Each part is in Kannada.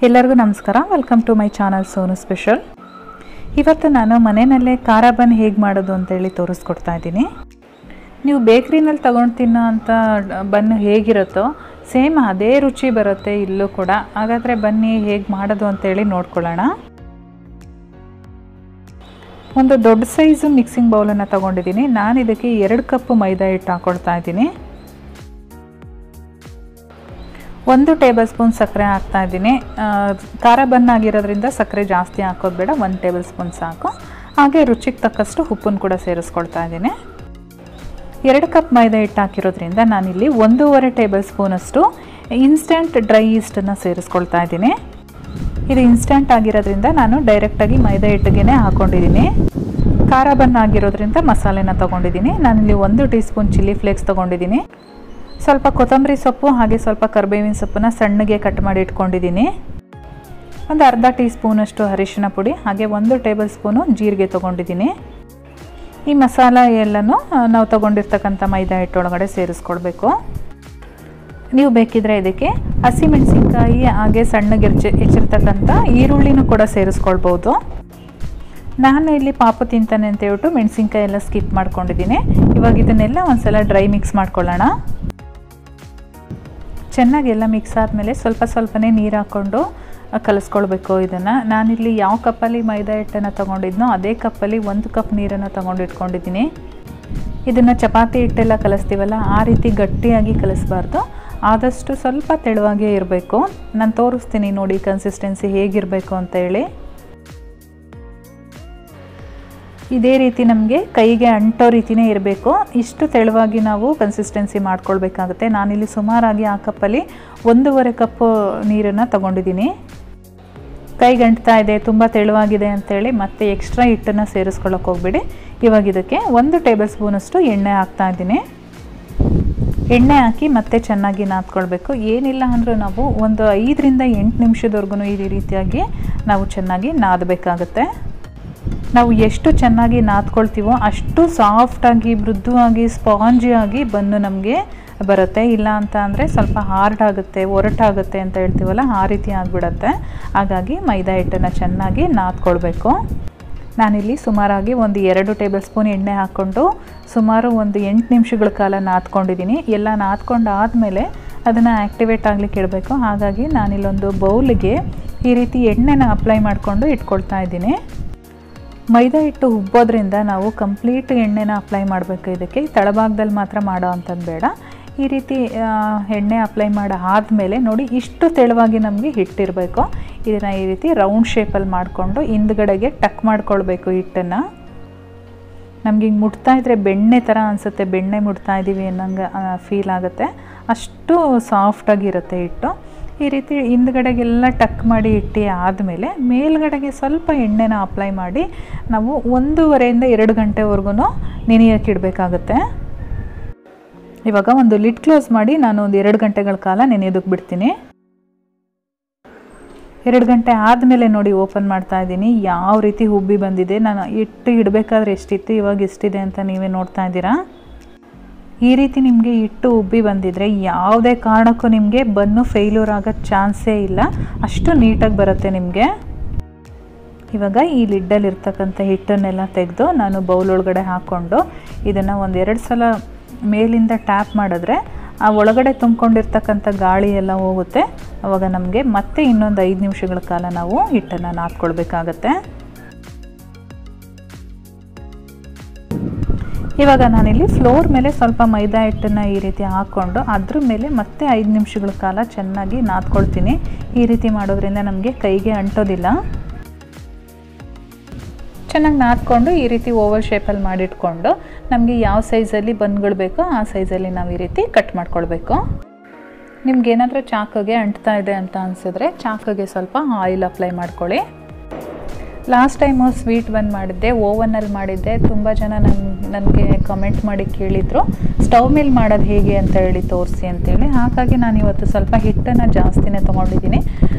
ಎಲ್ಲರಿಗೂ ನಮಸ್ಕಾರ. Welcome to my channel Sonu special. ಇವತ್ತು ನಾನು ಮನೆಯಲ್ಲೇ ಖಾರ ಬನ್ ಹೇಗೆ ಮಾಡೋದು ಅಂತೇಳಿ ತೋರಿಸ್ಕೊಡ್ತಾ ಇದ್ದೀನಿ. ನೀವು ಬೇಕ್ರಿನಲ್ಲಿ ತಗೊಂಡು ತಿನ್ನೋ ಅಂಥ ಬನ್ನು ಹೇಗಿರುತ್ತೋ ಸೇಮ್ ಅದೇ ರುಚಿ ಬರುತ್ತೆ ಇಲ್ಲೂ ಕೂಡ. ಹಾಗಾದರೆ ಬನ್ನಿ ಹೇಗೆ ಮಾಡೋದು ಅಂತೇಳಿ ನೋಡ್ಕೊಳ್ಳೋಣ. ಒಂದು ದೊಡ್ಡ ಸೈಜು ಮಿಕ್ಸಿಂಗ್ ಬೌಲನ್ನು ತೊಗೊಂಡಿದ್ದೀನಿ. ನಾನು ಇದಕ್ಕೆ 2 ಕಪ್ ಮೈದಾ ಹಿಟ್ಟು ಹಾಕ್ಕೊಳ್ತಾ ಇದ್ದೀನಿ. 1 ಟೇಬಲ್ ಸ್ಪೂನ್ ಸಕ್ಕರೆ ಹಾಕ್ತಾ ಇದ್ದೀನಿ. ಖಾರ ಬನ್ ಆಗಿರೋದ್ರಿಂದ ಸಕ್ಕರೆ ಜಾಸ್ತಿ ಹಾಕೋದು ಬೇಡ, 1 ಟೇಬಲ್ ಸ್ಪೂನ್ ಸಾಕು. ಹಾಗೆ ರುಚಿಗೆ ತಕ್ಕಷ್ಟು ಉಪ್ಪನ್ನು ಕೂಡ ಸೇರಿಸ್ಕೊಳ್ತಾ ಇದ್ದೀನಿ. 2 ಕಪ್ ಮೈದಾ ಹಿಟ್ಟು ಹಾಕಿರೋದ್ರಿಂದ ನಾನಿಲ್ಲಿ 1.5 ಟೇಬಲ್ ಸ್ಪೂನಷ್ಟು ಇನ್ಸ್ಟೆಂಟ್ ಡ್ರೈ ಈಸ್ಟನ್ನು ಸೇರಿಸ್ಕೊಳ್ತಾ ಇದ್ದೀನಿ. ಇದು ಇನ್ಸ್ಟೆಂಟ್ ಆಗಿರೋದ್ರಿಂದ ನಾನು ಡೈರೆಕ್ಟಾಗಿ ಮೈದಾ ಹಿಟ್ಟಿಗೆ ಹಾಕ್ಕೊಂಡಿದ್ದೀನಿ. ಖಾರ ಬನ್ ಆಗಿರೋದ್ರಿಂದ ಮಸಾಲೆನ ತೊಗೊಂಡಿದ್ದೀನಿ. ನಾನಿಲ್ಲಿ 1 ಟೀ ಸ್ಪೂನ್ ಚಿಲ್ಲಿ ಫ್ಲೇಕ್ಸ್ ತೊಗೊಂಡಿದ್ದೀನಿ. ಸ್ವಲ್ಪ ಕೊತ್ತಂಬರಿ ಸೊಪ್ಪು ಹಾಗೆ ಸ್ವಲ್ಪ ಕರಿಬೇವಿನ ಸೊಪ್ಪನ್ನ ಸಣ್ಣಗೆ ಕಟ್ ಮಾಡಿ ಇಟ್ಕೊಂಡಿದ್ದೀನಿ. ಒಂದು ಅರ್ಧ ಟೀ ಸ್ಪೂನಷ್ಟು ಅರಿಶಿನ ಪುಡಿ ಹಾಗೆ 1 ಟೇಬಲ್ ಸ್ಪೂನು ಜೀರಿಗೆ ತೊಗೊಂಡಿದ್ದೀನಿ. ಈ ಮಸಾಲ ಎಲ್ಲನೂ ನಾವು ತೊಗೊಂಡಿರ್ತಕ್ಕಂಥ ಮೈದಾ ಹಿಟ್ಟೊಳಗಡೆ ಸೇರಿಸ್ಕೊಳ್ಬೇಕು. ನೀವು ಬೇಕಿದ್ರೆ ಇದಕ್ಕೆ ಹಸಿಮೆಣಸಿನ್ಕಾಯಿ ಹಾಗೆ ಸಣ್ಣಗೆ ಹೆಚ್ಚಿರ್ತಕ್ಕಂಥ ಈರುಳ್ಳಿನೂ ಕೂಡ ಸೇರಿಸ್ಕೊಳ್ಬೋದು. ನಾನು ಇಲ್ಲಿ ಪಾಪು ತಿಂತಾನೆ ಅಂತ ಹೇಳ್ಬಿಟ್ಟು ಮೆಣಸಿನ್ಕಾಯಿ ಎಲ್ಲ ಸ್ಕಿಪ್ ಮಾಡ್ಕೊಂಡಿದ್ದೀನಿ. ಇವಾಗ ಇದನ್ನೆಲ್ಲ ಒಂದ್ಸಲ ಡ್ರೈ ಮಿಕ್ಸ್ ಮಾಡ್ಕೊಳ್ಳೋಣ. ಚೆನ್ನಾಗೆಲ್ಲ ಮಿಕ್ಸ್ ಆದಮೇಲೆ ಸ್ವಲ್ಪನೇ ನೀರು ಹಾಕ್ಕೊಂಡು ಕಲಿಸ್ಕೊಳ್ಬೇಕು. ಇದನ್ನು ನಾನಿಲ್ಲಿ ಯಾವ ಕಪ್ಪಲ್ಲಿ ಮೈದಾ ಹಿಟ್ಟನ್ನು ತೊಗೊಂಡಿದ್ನೋ ಅದೇ ಕಪ್ಪಲ್ಲಿ 1 ಕಪ್ ನೀರನ್ನು ತೊಗೊಂಡಿಟ್ಕೊಂಡಿದ್ದೀನಿ. ಇದನ್ನು ಚಪಾತಿ ಹಿಟ್ಟೆಲ್ಲ ಕಲಿಸ್ತೀವಲ್ಲ ಆ ರೀತಿ ಗಟ್ಟಿಯಾಗಿ ಕಲಿಸ್ಬಾರ್ದು, ಆದಷ್ಟು ಸ್ವಲ್ಪ ತೆಳುವಾಗೇ ಇರಬೇಕು. ನಾನು ತೋರಿಸ್ತೀನಿ ನೋಡಿ ಕನ್ಸಿಸ್ಟೆನ್ಸಿ ಹೇಗಿರಬೇಕು ಅಂತ ಹೇಳಿ. ಇದೇ ರೀತಿ ನಮಗೆ ಕೈಗೆ ಅಂಟೋ ರೀತಿಯೇ ಇರಬೇಕು. ಇಷ್ಟು ತೆಳುವಾಗಿ ನಾವು ಕನ್ಸಿಸ್ಟೆನ್ಸಿ ಮಾಡ್ಕೊಳ್ಬೇಕಾಗುತ್ತೆ. ನಾನಿಲ್ಲಿ ಸುಮಾರಾಗಿ ಆ ಕಪ್ಪಲ್ಲಿ 1.5 ಕಪ್ ನೀರನ್ನು ತಗೊಂಡಿದ್ದೀನಿ. ಕೈಗೆ ಅಂಟ್ತಾ ಇದೆ, ತುಂಬ ತೆಳುವಾಗಿದೆ ಅಂತೇಳಿ ಮತ್ತೆ ಎಕ್ಸ್ಟ್ರಾ ಹಿಟ್ಟನ್ನು ಸೇರಿಸ್ಕೊಳ್ಳೋಕೆ ಹೋಗ್ಬಿಡಿ. ಇವಾಗ ಇದಕ್ಕೆ 1 ಟೇಬಲ್ ಸ್ಪೂನಷ್ಟು ಎಣ್ಣೆ ಹಾಕ್ತಾ ಇದ್ದೀನಿ. ಎಣ್ಣೆ ಹಾಕಿ ಮತ್ತೆ ಚೆನ್ನಾಗಿ ನಾದ್ಕೊಳ್ಬೇಕು. ಏನಿಲ್ಲ ಅಂದರೂ ನಾವು ಒಂದು 5 ರಿಂದ 8 ನಿಮಿಷದವರೆಗೂ ಈ ರೀತಿಯಾಗಿ ನಾವು ಚೆನ್ನಾಗಿ ನಾದಬೇಕಾಗುತ್ತೆ. ನಾವು ಎಷ್ಟು ಚೆನ್ನಾಗಿ ನಾದ್ಕೊಳ್ತೀವೋ ಅಷ್ಟು ಸಾಫ್ಟಾಗಿ ಮೃದುವಾಗಿ ಸ್ಪಾಂಜಿಯಾಗಿ ಬನ್ನು ನಮಗೆ ಬರುತ್ತೆ. ಇಲ್ಲ ಅಂತ ಅಂದರೆ ಸ್ವಲ್ಪ ಹಾರ್ಡ್ ಆಗುತ್ತೆ, ಒರಟಾಗುತ್ತೆ ಅಂತ ಹೇಳ್ತೀವಲ್ಲ ಆ ರೀತಿ ಆಗಿಬಿಡುತ್ತೆ. ಹಾಗಾಗಿ ಮೈದಾ ಹಿಟ್ಟನ್ನು ಚೆನ್ನಾಗಿ ನಾದ್ಕೊಳ್ಬೇಕು. ನಾನಿಲ್ಲಿ ಸುಮಾರಾಗಿ ಒಂದು 2 ಟೇಬಲ್ ಸ್ಪೂನ್ ಎಣ್ಣೆ ಹಾಕ್ಕೊಂಡು ಸುಮಾರು ಒಂದು 8 ನಿಮಿಷಗಳ ಕಾಲ ನಾದ್ಕೊಂಡಿದ್ದೀನಿ. ಎಲ್ಲ ನಾದ್ಕೊಂಡು ಆದಮೇಲೆ ಅದನ್ನು ಆ್ಯಕ್ಟಿವೇಟ್ ಆಗಲಿಕ್ಕೆ ಇಡಬೇಕು. ಹಾಗಾಗಿ ನಾನಿಲ್ಲೊಂದು ಬೌಲಿಗೆ ಈ ರೀತಿ ಎಣ್ಣೆನ ಅಪ್ಲೈ ಮಾಡಿಕೊಂಡು ಇಟ್ಕೊಳ್ತಾ ಇದ್ದೀನಿ. ಮೈದಾ ಹಿಟ್ಟು ಉಬ್ಬೋದ್ರಿಂದ ನಾವು ಕಂಪ್ಲೀಟ್ ಎಣ್ಣೆನ ಅಪ್ಲೈ ಮಾಡಬೇಕು. ಇದಕ್ಕೆ ತಳಭಾಗದಲ್ಲಿ ಮಾತ್ರ ಮಾಡೋ ಅಂಥದ್ದು ಬೇಡ. ಈ ರೀತಿ ಎಣ್ಣೆ ಅಪ್ಲೈ ಮಾಡಿ ಆದಮೇಲೆ ನೋಡಿ ಇಷ್ಟು ತೆಳುವಾಗಿ ನಮಗೆ ಹಿಟ್ಟಿರಬೇಕು. ಇದನ್ನು ಈ ರೀತಿ ರೌಂಡ್ ಶೇಪಲ್ಲಿ ಮಾಡಿಕೊಂಡು ಹಿಂದ್ಗಡೆಗೆ ಟಕ್ ಮಾಡ್ಕೊಳ್ಬೇಕು ಹಿಟ್ಟನ್ನು. ನಮಗೆ ಹಿಂಗೆ ಮುಟ್ತಾ ಇದ್ದರೆ ಬೆಣ್ಣೆ ಥರ ಅನಿಸುತ್ತೆ, ಬೆಣ್ಣೆ ಮುಟ್ತಾ ಇದ್ದೀವಿ ಅನ್ನಂಗೆ ಫೀಲ್ ಆಗುತ್ತೆ. ಅಷ್ಟು ಸಾಫ್ಟಾಗಿರುತ್ತೆ ಹಿಟ್ಟು. ಈ ರೀತಿ ಹಿಂದ್ಗಡೆಗೆಲ್ಲ ಟಕ್ ಮಾಡಿ ಇಟ್ಟು ಆದಮೇಲೆ ಮೇಲ್ಗಡೆಗೆ ಸ್ವಲ್ಪ ಎಣ್ಣೆನ ಅಪ್ಲೈ ಮಾಡಿ ನಾವು 1.5 ರಿಂದ 2 ಗಂಟೆವರೆಗೂ ನೆನೆಯೋಕೆ ಇಡಬೇಕಾಗುತ್ತೆ. ಇವಾಗ ಒಂದು ಲಿಡ್ ಕ್ಲೋಸ್ ಮಾಡಿ ನಾನು ಒಂದು 2 ಗಂಟೆಗಳ ಕಾಲ ನೆನೆಯೋದಕ್ಕೆ ಬಿಡ್ತೀನಿ. 2 ಗಂಟೆ ಆದಮೇಲೆ ನೋಡಿ ಓಪನ್ ಮಾಡ್ತಾ ಇದ್ದೀನಿ. ಯಾವ ರೀತಿ ಉಬ್ಬಿ ಬಂದಿದೆ. ನಾನು ಹಿಟ್ಟು ಇಡಬೇಕಾದ್ರೆ ಎಷ್ಟಿತ್ತು, ಇವಾಗ ಎಷ್ಟಿದೆ ಅಂತ ನೀವೇ ನೋಡ್ತಾ ಇದ್ದೀರಾ. ಈ ರೀತಿ ನಿಮಗೆ ಹಿಟ್ಟು ಉಬ್ಬಿ ಬಂದಿದ್ರೆ ಯಾವುದೇ ಕಾರಣಕ್ಕೂ ನಿಮಗೆ ಬನ್ನು ಫೇಲ್ಯೂರ್ ಆಗೋ ಚಾನ್ಸೇ ಇಲ್ಲ. ಅಷ್ಟು ನೀಟಾಗಿ ಬರುತ್ತೆ ನಿಮಗೆ. ಇವಾಗ ಈ ಲಿಡ್ಡಲ್ಲಿ ಇರ್ತಕ್ಕಂಥ ಹಿಟ್ಟನ್ನೆಲ್ಲ ತೆಗೆದು ನಾನು ಬೌಲ್ ಒಳಗಡೆ ಹಾಕ್ಕೊಂಡು ಇದನ್ನು ಒಂದು 2 ಸಲ ಮೇಲಿಂದ ಟ್ಯಾಪ್ ಮಾಡಿದ್ರೆ ಆ ಒಳಗಡೆ ತುಂಬಿಕೊಂಡಿರ್ತಕ್ಕಂಥ ಗಾಳಿ ಎಲ್ಲ ಹೋಗುತ್ತೆ. ಆವಾಗ ನಮಗೆ ಮತ್ತೆ ಇನ್ನೊಂದು 5 ನಿಮಿಷಗಳ ಕಾಲ ನಾವು ಹಿಟ್ಟನ್ನು ನಾದ್ಕೊಳ್ಬೇಕಾಗತ್ತೆ. ಇವಾಗ ನಾನಿಲ್ಲಿ ಫ್ಲೋರ್ ಮೇಲೆ ಸ್ವಲ್ಪ ಮೈದಾ ಹಿಟ್ಟನ್ನು ಈ ರೀತಿ ಹಾಕ್ಕೊಂಡು ಅದ್ರ ಮೇಲೆ ಮತ್ತೆ 5 ನಿಮಿಷಗಳ ಕಾಲ ಚೆನ್ನಾಗಿ ನಾದ್ಕೊಳ್ತೀನಿ. ಈ ರೀತಿ ಮಾಡೋದ್ರಿಂದ ನಮಗೆ ಕೈಗೆ ಅಂಟೋದಿಲ್ಲ. ಚೆನ್ನಾಗಿ ನಾದ್ಕೊಂಡು ಈ ರೀತಿ ಓವಲ್ ಶೇಪಲ್ಲಿ ಮಾಡಿಟ್ಕೊಂಡು ನಮಗೆ ಯಾವ ಸೈಜಲ್ಲಿ ಬನ್ಗಳು ಬೇಕೋ ಆ ಸೈಜಲ್ಲಿ ನಾವು ಈ ರೀತಿ ಕಟ್ ಮಾಡ್ಕೊಳ್ಬೇಕು. ನಿಮ್ಗೇನಾದರೂ ಚಾಕಿಗೆ ಅಂಟ್ತಾ ಇದೆ ಅಂತ ಅನಿಸಿದ್ರೆ ಚಾಕಿಗೆ ಸ್ವಲ್ಪ ಆಯಿಲ್ ಅಪ್ಲೈ ಮಾಡ್ಕೊಳ್ಳಿ. ಲಾಸ್ಟ್ ಟೈಮು ಸ್ವೀಟ್ ಬನ್ ಮಾಡಿದ್ದೆ, ಓವನಲ್ಲಿ ಮಾಡಿದ್ದೆ. ತುಂಬ ಜನ ನನಗೆ ಕಮೆಂಟ್ ಮಾಡಿ ಕೇಳಿದರು ಸ್ಟವ್ ಮೇಲೆ ಮಾಡೋದು ಹೇಗೆ ಅಂತ ಹೇಳಿ ತೋರಿಸಿ ಅಂತೇಳಿ. ಹಾಗಾಗಿ ನಾನು ಇವತ್ತು ಸ್ವಲ್ಪ ಹಿಟ್ಟನ್ನು ಜಾಸ್ತಿನೇ ತೊಗೊಂಡಿದ್ದೀನಿ.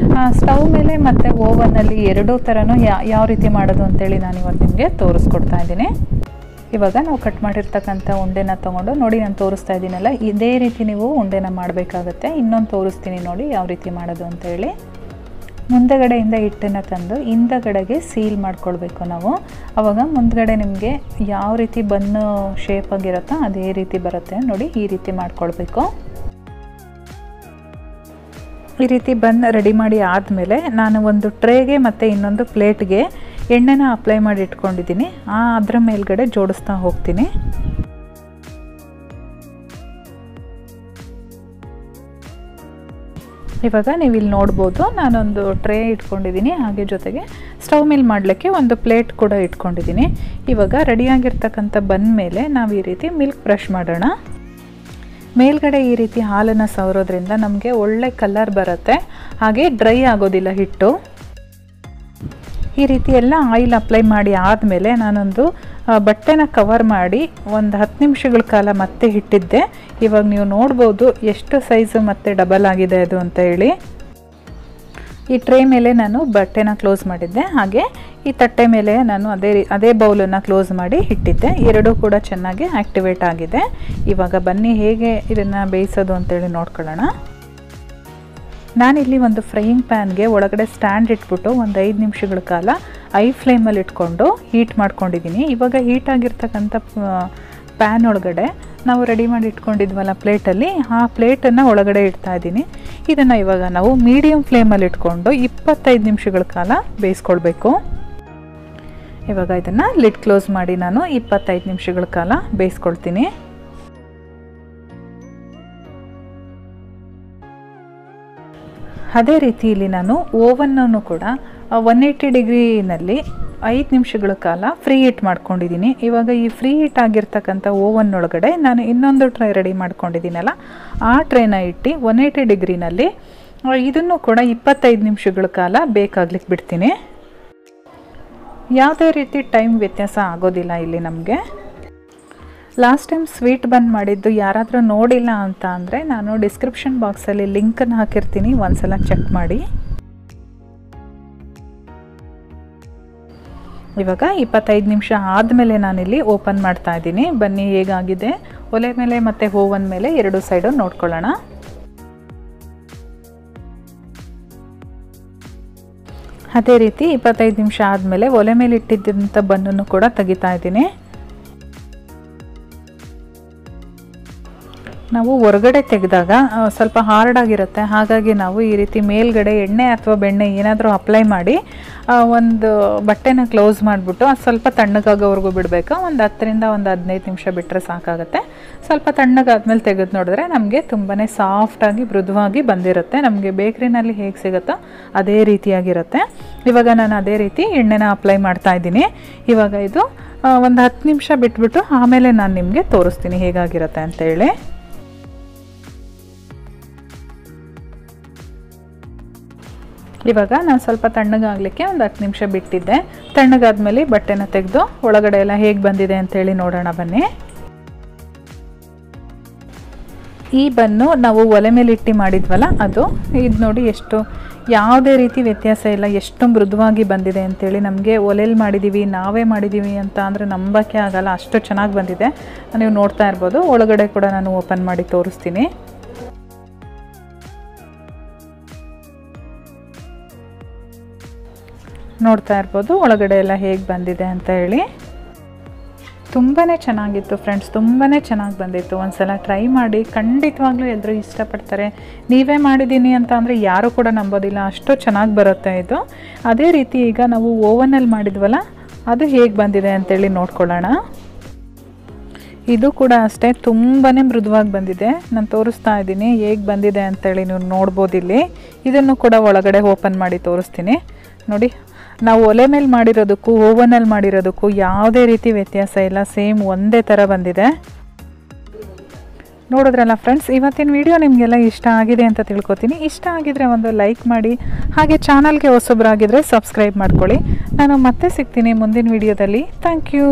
ಸ್ಟವ್ ಮೇಲೆ ಮತ್ತು ಓವನಲ್ಲಿ ಎರಡೂ ಥರನೂ ಯಾವ ರೀತಿ ಮಾಡೋದು ಅಂತೇಳಿ ನಾನು ಇವತ್ತು ನಿಮಗೆ ತೋರಿಸ್ಕೊಡ್ತಾ ಇದ್ದೀನಿ. ಇವಾಗ ನಾವು ಕಟ್ ಮಾಡಿರ್ತಕ್ಕಂಥ ಉಂಡೆನ ತೊಗೊಂಡು ನೋಡಿ ನಾನು ತೋರಿಸ್ತಾ ಇದ್ದೀನಲ್ಲ ಇದೇ ರೀತಿ ನೀವು ಉಂಡೆನ ಮಾಡಬೇಕಾಗತ್ತೆ. ಇನ್ನೊಂದು ತೋರಿಸ್ತೀನಿ ನೋಡಿ ಯಾವ ರೀತಿ ಮಾಡೋದು ಅಂತ ಹೇಳಿ. ಮುಂದಗಡೆಯಿಂದ ಹಿಟ್ಟನ್ನು ತಂದು ಹಿಂದಗಡೆಗೆ ಸೀಲ್ ಮಾಡ್ಕೊಳ್ಬೇಕು ನಾವು. ಆವಾಗ ಮುಂದಗಡೆ ನಿಮಗೆ ಯಾವ ರೀತಿ ಬನ್ನು ಶೇಪ್ ಆಗಿರುತ್ತೋ ಅದೇ ರೀತಿ ಬರುತ್ತೆ ನೋಡಿ. ಈ ರೀತಿ ಮಾಡ್ಕೊಳ್ಬೇಕು. ಈ ರೀತಿ ಬನ್ ರೆಡಿ ಮಾಡಿ ಆದಮೇಲೆ ನಾನು ಒಂದು ಟ್ರೇಗೆ ಮತ್ತು ಇನ್ನೊಂದು ಪ್ಲೇಟ್ಗೆ ಎಣ್ಣೆನ ಅಪ್ಲೈ ಮಾಡಿ ಇಟ್ಕೊಂಡಿದ್ದೀನಿ. ಅದರ ಮೇಲ್ಗಡೆ ಜೋಡಿಸ್ತಾ ಹೋಗ್ತೀನಿ. ಇವಾಗ ನೀವು ಇಲ್ಲಿ ನೋಡ್ಬೋದು ನಾನೊಂದು ಟ್ರೇ ಇಟ್ಕೊಂಡಿದ್ದೀನಿ, ಹಾಗೆ ಜೊತೆಗೆ ಸ್ಟವ್ ಮೇಲೆ ಮಾಡಲಿಕ್ಕೆ ಒಂದು ಪ್ಲೇಟ್ ಕೂಡ ಇಟ್ಕೊಂಡಿದ್ದೀನಿ. ಇವಾಗ ರೆಡಿಯಾಗಿರ್ತಕ್ಕಂಥ ಬನ್ ಮೇಲೆ ನಾವು ಈ ರೀತಿ ಮಿಲ್ಕ್ ಬ್ರಷ್ ಮಾಡೋಣ. ಮೇಲ್ಗಡೆ ಈ ರೀತಿ ಹಾಲನ್ನು ಸವರೋದ್ರಿಂದ ನಮಗೆ ಒಳ್ಳೆ ಕಲರ್ ಬರುತ್ತೆ, ಹಾಗೆ ಡ್ರೈ ಆಗೋದಿಲ್ಲ ಹಿಟ್ಟು. ಈ ರೀತಿ ಎಲ್ಲ ಆಯಿಲ್ ಅಪ್ಲೈ ಮಾಡಿ ಆದಮೇಲೆ ನಾನೊಂದು ಬಟ್ಟೆನ ಕವರ್ ಮಾಡಿ ಒಂದು 10 ನಿಮಿಷಗಳ ಕಾಲ ಮತ್ತೆ ಇಟ್ಟಿದ್ದೆ. ಇವಾಗ ನೀವು ನೋಡ್ಬೋದು ಎಷ್ಟು ಸೈಜು ಮತ್ತೆ ಡಬಲ್ ಆಗಿದೆ ಅದು ಅಂತ ಹೇಳಿ. ಈ ಟ್ರೇ ಮೇಲೆ ನಾನು ಬಟ್ಟೆನ ಕ್ಲೋಸ್ ಮಾಡಿದ್ದೆ, ಹಾಗೆ ಈ ತಟ್ಟೆ ಮೇಲೆ ನಾನು ಅದೇ ಬೌಲನ್ನು ಕ್ಲೋಸ್ ಮಾಡಿ ಇಟ್ಟಿದ್ದೆ. ಎರಡೂ ಕೂಡ ಚೆನ್ನಾಗಿ ಆ್ಯಕ್ಟಿವೇಟ್ ಆಗಿದೆ. ಇವಾಗ ಬನ್ನಿ ಹೇಗೆ ಇದನ್ನು ಬೇಯಿಸೋದು ಅಂತೇಳಿ ನೋಡ್ಕೊಳ್ಳೋಣ. ನಾನಿಲ್ಲಿ ಒಂದು ಫ್ರೈಯಿಂಗ್ ಪ್ಯಾನ್ಗೆ ಒಳಗಡೆ ಸ್ಟ್ಯಾಂಡ್ ಇಟ್ಬಿಟ್ಟು ಒಂದು 5 ನಿಮಿಷಗಳ ಕಾಲ ಐ ಫ್ಲೇಮಲ್ಲಿ ಇಟ್ಕೊಂಡು ಹೀಟ್ ಮಾಡ್ಕೊಂಡಿದ್ದೀನಿ. ಇವಾಗ ಹೀಟ್ ಆಗಿರ್ತಕ್ಕಂಥ ಪ್ಯಾನ್ ಒಳಗಡೆ ನಾವು ರೆಡಿ ಮಾಡಿ ಇಟ್ಕೊಂಡಿದ್ವಲ್ಲ ಪ್ಲೇಟಲ್ಲಿ, ಆ ಪ್ಲೇಟನ್ನು ಒಳಗಡೆ ಇಡ್ತಾ ಇದ್ದೀನಿ. ಇದನ್ನು ಇವಾಗ ನಾವು ಮೀಡಿಯಮ್ ಫ್ಲೇಮಲ್ಲಿ ಇಟ್ಕೊಂಡು 25 ನಿಮಿಷಗಳ ಕಾಲ ಬೇಯಿಸ್ಕೊಳ್ಬೇಕು. ಇವಾಗ ಇದನ್ನು ಲಿಡ್ ಕ್ಲೋಸ್ ಮಾಡಿ ನಾನು 25 ನಿಮಿಷಗಳ ಕಾಲ ಬೇಯಿಸ್ಕೊಳ್ತೀನಿ. ಅದೇ ರೀತಿ ಇಲ್ಲಿ ನಾನು ಓವನ್ನನ್ನು ಕೂಡ 180 ಡಿಗ್ರಿನಲ್ಲಿ 5 ನಿಮಿಷಗಳ ಕಾಲ ಫ್ರೀ ಹೀಟ್ ಮಾಡ್ಕೊಂಡಿದ್ದೀನಿ. ಇವಾಗ ಈ ಫ್ರೀ ಹೀಟ್ ಆಗಿರ್ತಕ್ಕಂಥ ಓವನ್ ಒಳಗಡೆ ನಾನು ಇನ್ನೊಂದು ಟ್ರೈ ರೆಡಿ ಮಾಡ್ಕೊಂಡಿದ್ದೀನಲ್ಲ, ಆ ಟ್ರೈನ ಇಟ್ಟು 180 ಡಿಗ್ರಿನಲ್ಲಿ ಇದನ್ನು ಕೂಡ 25 ನಿಮಿಷಗಳ ಕಾಲ ಬೇಕಾಗ್ಲಿಕ್ಕೆ ಬಿಡ್ತೀನಿ. ಯಾವುದೇ ರೀತಿ ಟೈಮ್ ವ್ಯತ್ಯಾಸ ಆಗೋದಿಲ್ಲ ಇಲ್ಲಿ ನಮಗೆ. ಲಾಸ್ಟ್ ಟೈಮ್ ಸ್ವೀಟ್ ಬನ್ ಮಾಡಿದ್ದು ಯಾರಾದರೂ ನೋಡಿಲ್ಲ ಅಂತ ಅಂದರೆ ನಾನು ಡಿಸ್ಕ್ರಿಪ್ಷನ್ ಬಾಕ್ಸಲ್ಲಿ ಲಿಂಕನ್ನು ಹಾಕಿರ್ತೀನಿ, ಒಂದ್ಸಲ ಚೆಕ್ ಮಾಡಿ. ಇವಾಗ 25 ನಿಮಿಷ ಆದಮೇಲೆ ನಾನಿಲ್ಲಿ ಓಪನ್ ಮಾಡ್ತಾ ಇದ್ದೀನಿ. ಬನ್ನಿ ಹೇಗಾಗಿದೆ. ಒಲೆ ಮೇಲೆ ಮತ್ತು ಓವನ್ ಮೇಲೆ ಎರಡು ಸೈಡು ನೋಡ್ಕೊಳ್ಳೋಣ. ಅದೇ ರೀತಿ 25 ನಿಮಿಷ ಆದಮೇಲೆ ಒಲೆ ಮೇಲೆ ಇಟ್ಟಿದ್ದಂಥ ಬನ್ನನ್ನು ಕೂಡ ತೆಗಿತಾ ಇದ್ದೀನಿ. ನಾವು ಹೊರಗಡೆ ತೆಗೆದಾಗ ಸ್ವಲ್ಪ ಹಾರ್ಡ್ ಆಗಿರುತ್ತೆ, ಹಾಗಾಗಿ ನಾವು ಈ ರೀತಿ ಮೇಲ್ಗಡೆ ಎಣ್ಣೆ ಅಥವಾ ಬೆಣ್ಣೆ ಏನಾದರೂ ಅಪ್ಲೈ ಮಾಡಿ ಒಂದು ಬಟ್ಟೆನ ಕ್ಲೋಸ್ ಮಾಡಿಬಿಟ್ಟು ಅದು ಸ್ವಲ್ಪ ತಣ್ಣಗಾಗೋವರೆಗೂ ಬಿಡಬೇಕು. ಒಂದು 10ರಿಂದ 15 ನಿಮಿಷ ಬಿಟ್ಟರೆ ಸಾಕಾಗುತ್ತೆ. ಸ್ವಲ್ಪ ತಣ್ಣಗಾದ್ಮೇಲೆ ತೆಗೆದು ನೋಡಿದ್ರೆ ನಮಗೆ ತುಂಬಾ ಸಾಫ್ಟಾಗಿ ಮೃದುವಾಗಿ ಬಂದಿರುತ್ತೆ. ನಮಗೆ ಬೇಕ್ರಿನಲ್ಲಿ ಹೇಗೆ ಸಿಗುತ್ತೋ ಅದೇ ರೀತಿಯಾಗಿರುತ್ತೆ. ಇವಾಗ ನಾನು ಅದೇ ರೀತಿ ಎಣ್ಣೆನ ಅಪ್ಲೈ ಮಾಡ್ತಾ ಇದ್ದೀನಿ. ಇವಾಗ ಇದು ಒಂದು 10 ನಿಮಿಷ ಬಿಟ್ಬಿಟ್ಟು ಆಮೇಲೆ ನಾನು ನಿಮಗೆ ತೋರಿಸ್ತೀನಿ ಹೇಗಾಗಿರುತ್ತೆ ಅಂತೇಳಿ. ಇವಾಗ ನಾನು ಸ್ವಲ್ಪ ತಣ್ಣಗಾಗಲಿಕ್ಕೆ ಒಂದು 10 ನಿಮಿಷ ಬಿಟ್ಟಿದ್ದೆ. ತಣ್ಣಗಾದ್ಮೇಲೆ ಬಟ್ಟೆನ ತೆಗೆದು ಒಳಗಡೆ ಎಲ್ಲ ಹೇಗೆ ಬಂದಿದೆ ಅಂತೇಳಿ ನೋಡೋಣ ಬನ್ನಿ. ಈ ಬನ್ನು ನಾವು ಒಲೆ ಮೇಲೆ ಇಟ್ಟು ಮಾಡಿದ್ವಲ್ಲ ಅದು, ಇದು ನೋಡಿ ಎಷ್ಟು ಯಾವುದೇ ರೀತಿ ವ್ಯತ್ಯಾಸ ಇಲ್ಲ, ಎಷ್ಟು ಮೃದುವಾಗಿ ಬಂದಿದೆ ಅಂತೇಳಿ. ನಮಗೆ ಒಲೆಯಲ್ಲಿ ಮಾಡಿದ್ದೀವಿ, ನಾವೇ ಮಾಡಿದ್ದೀವಿ ಅಂತ ಅಂದರೆ ನಂಬಕ್ಕೆ ಆಗಲ್ಲ, ಅಷ್ಟು ಚೆನ್ನಾಗಿ ಬಂದಿದೆ. ನೀವು ನೋಡ್ತಾ ಇರ್ಬೋದು. ಒಳಗಡೆ ಕೂಡ ನಾನು ಓಪನ್ ಮಾಡಿ ತೋರಿಸ್ತೀನಿ. ನೋಡ್ತಾ ಇರ್ಬೋದು ಒಳಗಡೆ ಎಲ್ಲ ಹೇಗೆ ಬಂದಿದೆ ಅಂತ ಹೇಳಿ. ತುಂಬಾ ಚೆನ್ನಾಗಿತ್ತು ಫ್ರೆಂಡ್ಸ್, ತುಂಬಾ ಚೆನ್ನಾಗಿ ಬಂದಿತ್ತು. ಒಂದ್ಸಲ ಟ್ರೈ ಮಾಡಿ, ಖಂಡಿತವಾಗ್ಲೂ ಎಲ್ಲರೂ ಇಷ್ಟಪಡ್ತಾರೆ. ನೀವೇ ಮಾಡಿದ್ದೀನಿ ಅಂತ ಅಂದರೆ ಯಾರೂ ಕೂಡ ನಂಬೋದಿಲ್ಲ, ಅಷ್ಟು ಚೆನ್ನಾಗಿ ಬರುತ್ತೆ ಇದು. ಅದೇ ರೀತಿ ಈಗ ನಾವು ಓವನಲ್ಲಿ ಮಾಡಿದ್ವಲ್ಲ ಅದು ಹೇಗೆ ಬಂದಿದೆ ಅಂತೇಳಿ ನೋಡ್ಕೊಳ್ಳೋಣ. ಇದು ಕೂಡ ಅಷ್ಟೇ ತುಂಬಾ ಮೃದುವಾಗಿ ಬಂದಿದೆ. ನಾನು ತೋರಿಸ್ತಾ ಇದ್ದೀನಿ ಹೇಗೆ ಬಂದಿದೆ ಅಂತೇಳಿ, ನೀವು ನೋಡ್ಬೋದು ಇಲ್ಲಿ. ಇದನ್ನು ಕೂಡ ಒಳಗಡೆ ಓಪನ್ ಮಾಡಿ ತೋರಿಸ್ತೀನಿ ನೋಡಿ. ನಾವು ಒಲೆ ಮೇಲೆ ಮಾಡಿರೋದಕ್ಕೂ ಓವನಲ್ಲಿ ಮಾಡಿರೋದಕ್ಕೂ ಯಾವುದೇ ರೀತಿ ವ್ಯತ್ಯಾಸ ಇಲ್ಲ, ಸೇಮ್ ಒಂದೇ ಥರ ಬಂದಿದೆ. ನೋಡಿದ್ರಲ್ಲ ಫ್ರೆಂಡ್ಸ್, ಇವತ್ತಿನ ವಿಡಿಯೋ ನಿಮಗೆಲ್ಲ ಇಷ್ಟ ಆಗಿದೆ ಅಂತ ತಿಳ್ಕೊತೀನಿ. ಇಷ್ಟ ಆಗಿದ್ರೆ ಒಂದು ಲೈಕ್ ಮಾಡಿ, ಹಾಗೆ ಚಾನಲ್ಗೆ ಹೊಸಬ್ರಾಗಿದ್ದರೆ ಸಬ್ಸ್ಕ್ರೈಬ್ ಮಾಡ್ಕೊಳ್ಳಿ. ನಾನು ಮತ್ತೆ ಸಿಗ್ತೀನಿ ಮುಂದಿನ ವಿಡಿಯೋದಲ್ಲಿ. Thank you.